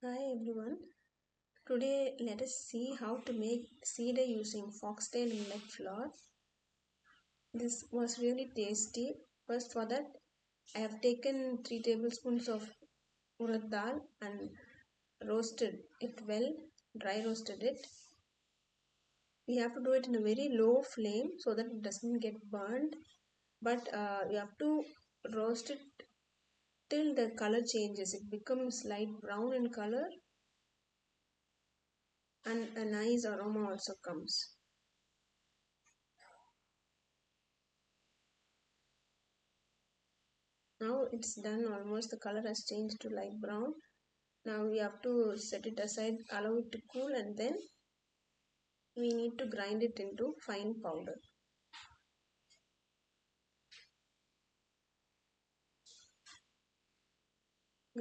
Hi everyone. Today let us see how to make Seedai using Foxtail Millet flour. This was really tasty. First for that I have taken 3 tablespoons of urad dal and roasted it well, dry roasted it. We have to do it in a very low flame so that it doesn't get burned. But you have to roast it till the color changes. It becomes light brown in color and a nice aroma also comes. Now it's done almost, the color has changed to light brown. Now we have to set it aside, allow it to cool, and then we need to grind it into fine powder.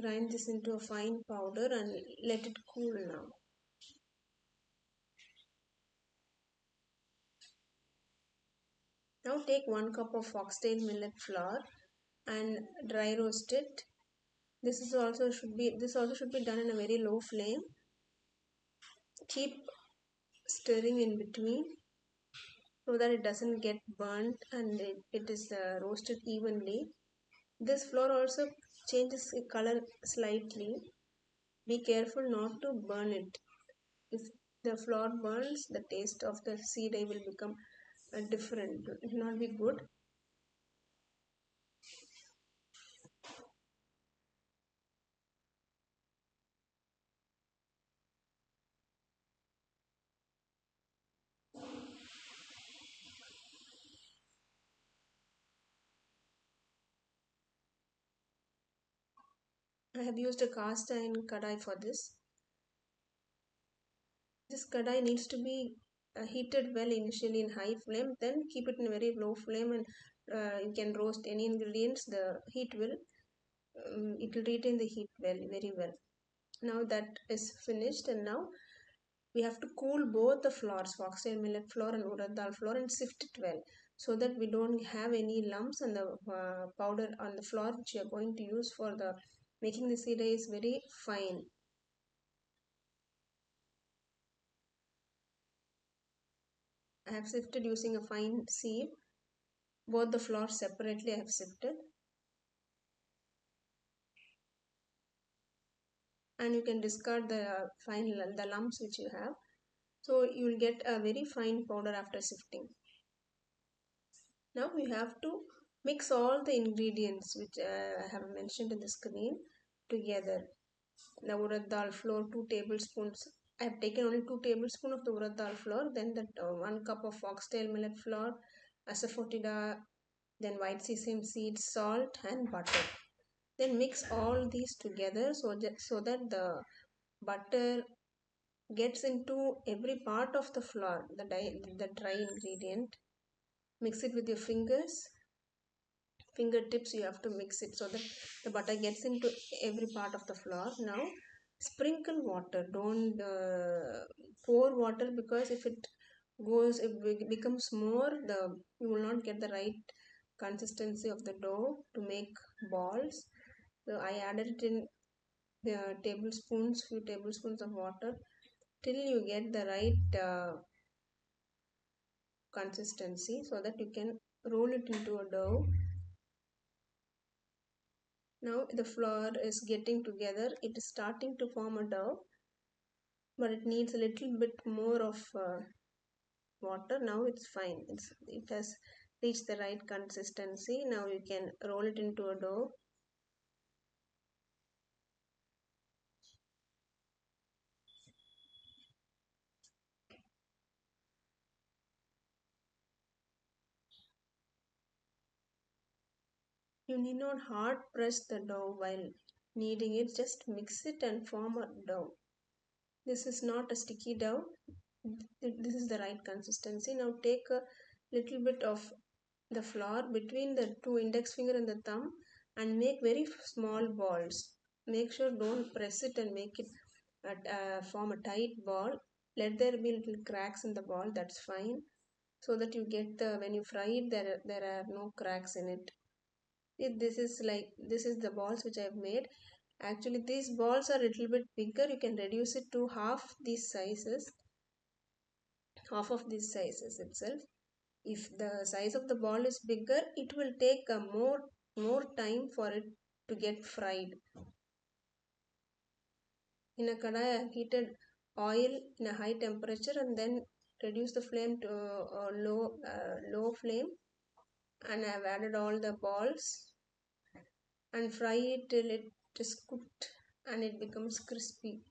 Grind this into a fine powder and let it cool now. Now take 1 cup of foxtail millet flour and dry roast it. This also should be done in a very low flame. Keep stirring in between so that it doesn't get burnt and it is roasted evenly. This flour also changes color slightly. Be careful not to burn it. If the flour burns, the taste of the seedai will become different. It will not be good. I have used a cast iron kadai for this. This kadai needs to be heated well initially in high flame, then keep it in a very low flame, and you can roast any ingredients. The heat will it will retain the heat very well. Now that is finished, and now we have to cool both the flours, foxtail millet flour and urad dal flour, and sift it well so that we don't have any lumps, and the powder on the flour which we are going to use for the making the seedai is very fine. I have sifted using a fine sieve. Both the flours separately I have sifted, and you can discard the lumps which you have. So you will get a very fine powder after sifting. Now we have to mix all the ingredients which I have mentioned in the screen together. The urad dal flour 2 tablespoons. I have taken only 2 tablespoons of the urad dal flour, then that 1 cup of foxtail millet flour, asafoetida, then white sesame seeds, salt and butter. Then mix all these together so that the butter gets into every part of the flour, the dry ingredient. Mix it with your fingertips. You have to mix it so that the butter gets into every part of the flour. Now sprinkle water, don't pour water, because if it becomes more, the you will not get the right consistency of the dough to make balls. So I added it in the few tablespoons of water till you get the right consistency so that you can roll it into a dough. Now the flour is getting together. It is starting to form a dough, but it needs a little bit more of water. Now it's fine. It has reached the right consistency. Now you can roll it into a dough. You need not hard press the dough while kneading it. Just mix it and form a dough. This is not a sticky dough. This is the right consistency. Now take a little bit of the flour between the two index finger and the thumb and make very small balls. Make sure don't press it and make it form a tight ball. Let there be little cracks in the ball, that's fine, so that you get the when you fry it, there are no cracks in it. This is the balls which I have made. Actually, these balls are a little bit bigger. You can reduce it to half of these sizes itself. If the size of the ball is bigger, it will take a more time for it to get fried. In a kadai, I have heated oil in a high temperature and then reduce the flame to a low flame, and I have added all the balls and fry it till it is cooked and it becomes crispy.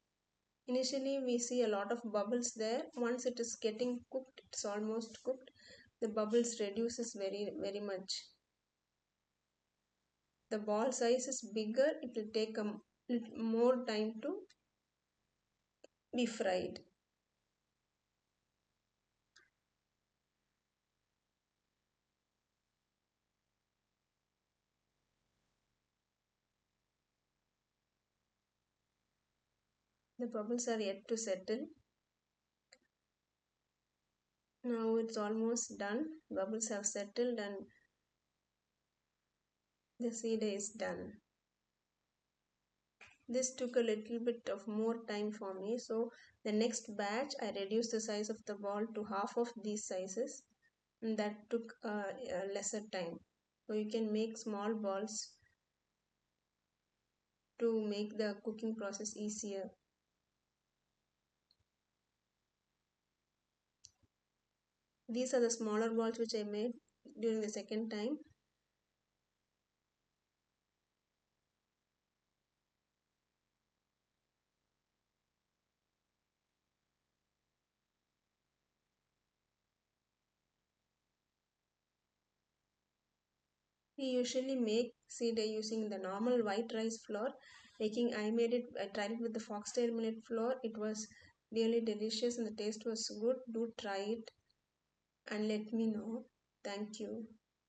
Initially, we see a lot of bubbles there. Once it is getting cooked, it's almost cooked. The bubbles reduces very much. The ball size is bigger. It will take a little more time to be fried. The bubbles are yet to settle. Now it's almost done. Bubbles have settled and the seed is done. This took a little bit of more time for me. So the next batch I reduced the size of the ball to half of these sizes, and that took a lesser time. So you can make small balls to make the cooking process easier. These are the smaller balls which I made during the second time. We usually make Seedai using the normal white rice flour. I tried it with the Foxtail Millet flour. It was really delicious and the taste was good. Do try it and let me know. Thank you.